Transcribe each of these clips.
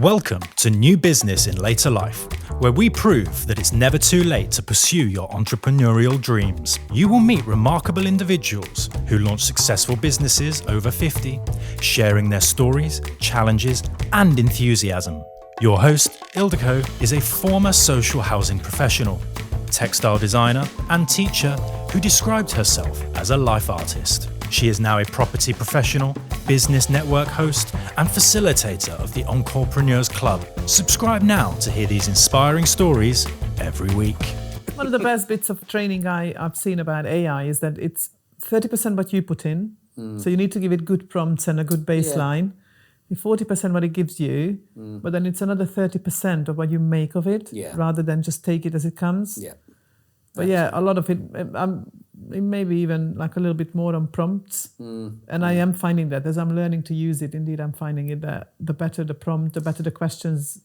Welcome to New Business in Later Life, where we prove that it's never too late to pursue your entrepreneurial dreams. You will meet remarkable individuals who launch successful businesses over 50, sharing their stories, challenges, and enthusiasm. Your host, Ildikó, is a former social housing professional, textile designer, and teacher who described herself as a life artist. She is now a property professional, business network host, and facilitator of the Encorepreneurs Club. Subscribe now to hear these inspiring stories every week. One of the best bits of training I've seen about AI is that it's 30% what you put in. So you need to give it good prompts and a good baseline. 40% what it gives you, but then it's another 30% of what you make of it, rather than just take it as it comes. But a lot of it maybe even like a little bit more on prompts. And I am finding that as I'm learning to use it, indeed I'm finding it that the better the prompt, the better the questions.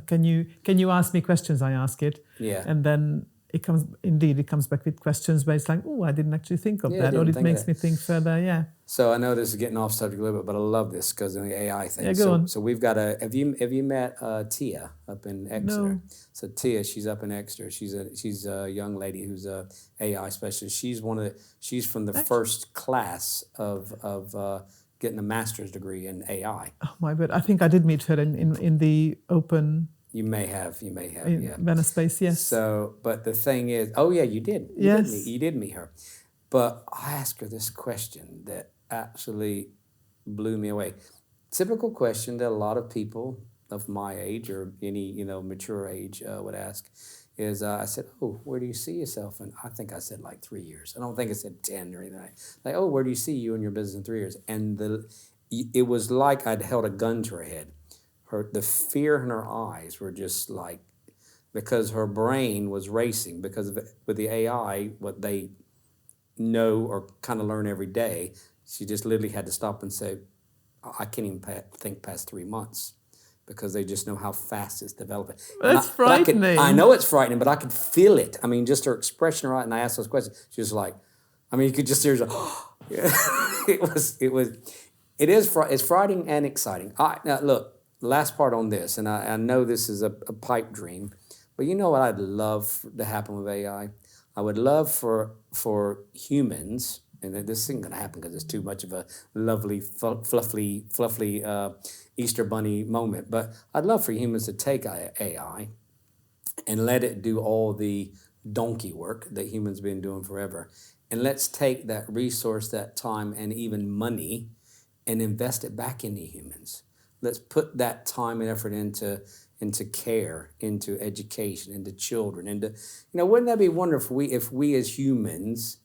Can you ask me questions? I ask it. And then it comes back with questions where it's like, oh, I didn't actually think of that, or it makes me think further. So I know this is getting off subject a little bit, but I love this because of the AI thing. Yeah, go on. So we've got have you met Tia up in Exeter? No. So Tia, she's up in Exeter. She's a young lady who's a AI specialist. She's from the first class of getting a master's degree in AI. Oh my word! I think I did meet her in the open. You may have, Venice Space, yes. So, but the thing is, you did. You did meet her. But I asked her this question that absolutely blew me away. Typical question that a lot of people of my age or any mature age would ask is, I said, oh, where do you see yourself? And I think I said like 3 years. I don't think I said 10 or anything. Like, oh, where do you see you and your business in 3 years? And it was like I'd held a gun to her head. The fear in her eyes were just like, because her brain was racing because with the AI, what they know or kind of learn every day, she just literally had to stop and say, I can't even think past 3 months because they just know how fast it's developing. That's frightening. I know it's frightening, but I could feel it. I mean, just her expression, right? And I asked those questions. She was like, I mean, you could just hear her. It's frightening and exciting. Now look. Last part on this, and I know this is a pipe dream, but you know what I'd love to happen with AI? I would love for humans, and this isn't going to happen because it's too much of a lovely, fluffy Easter bunny moment, but I'd love for humans to take AI and let it do all the donkey work that humans have been doing forever. And let's take that resource, that time, and even money and invest it back into humans. Let's put that time and effort into care, into education, into children, wouldn't that be wonderful if we as humans,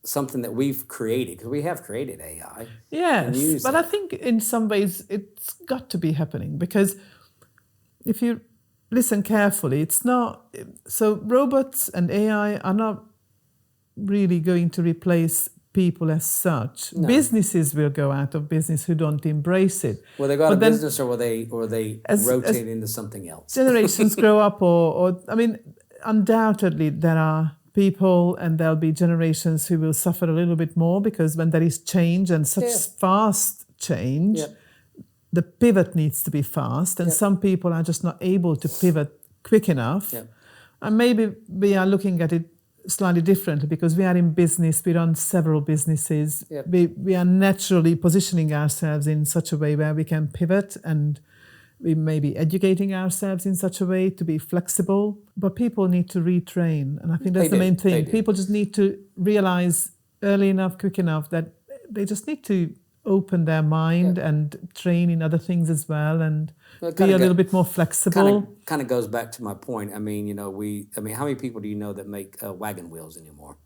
something that we've created, because we have created AI. Yes, but I think in some ways it's got to be happening because if you listen carefully, it's not, so robots and AI are not really going to replace people as such. No. Businesses will go out of business who don't embrace it. Well, they go out of business, or they rotate into something else. Generations grow up, or I mean, undoubtedly there are people, and there'll be generations who will suffer a little bit more because when there is change and such fast change, the pivot needs to be fast, and some people are just not able to pivot quick enough. And maybe we are looking at it slightly differently because we are in business, we run several businesses. We are naturally positioning ourselves in such a way where we can pivot, and we may be educating ourselves in such a way to be flexible. But people need to retrain, and I think that's the main thing. People just need to realize early enough, quick enough, that they just need to open their mind and train in other things as well, and be a little bit more flexible. Kind of goes back to my point. I mean, how many people do you know that make wagon wheels anymore?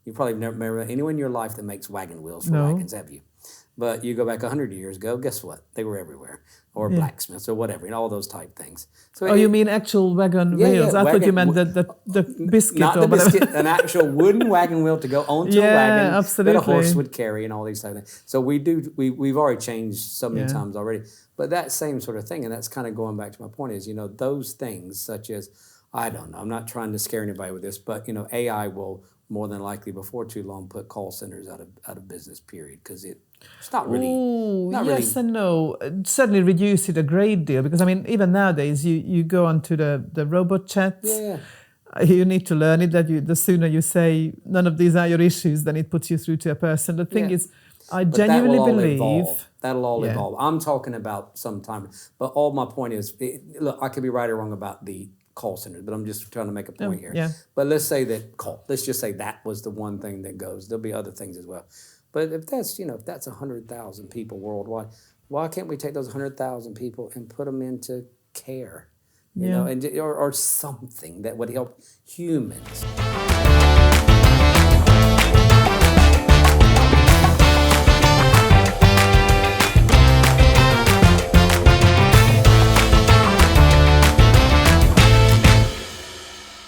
You probably never remember anyone in your life that makes wagon wheels for wagons, have you? But you go back 100 years ago, guess what? They were everywhere. Or blacksmiths or whatever, all those type things. So you mean actual wagon wheels? I thought you meant the biscuit. Not the biscuit, an actual wooden wagon wheel to go onto a wagon absolutely. that a horse would carry and all these type of things. So we've already changed so many times already. But that same sort of thing, and that's kind of going back to my point is, those things such as, I don't know, I'm not trying to scare anybody with this, but, AI will more than likely before too long put call centers out of business, period, because It's not really. Ooh, not yes really. and no. Certainly reduce it a great deal because I mean even nowadays you go onto the robot chats. Yeah. You need to learn it that the sooner you say none of these are your issues, then it puts you through to a person. The thing Yeah. is, I But genuinely that will all believe evolve. That'll all Yeah. evolve. I'm talking about some time. But all my point is, look, I could be right or wrong about the call centers, but I'm just trying to make a point here. yeah. But let's say that let's just say that was the one thing that goes. There'll be other things as well. But if that's 100,000 people worldwide, why can't we take those 100,000 people and put them into care? You know, and or something that would help humans.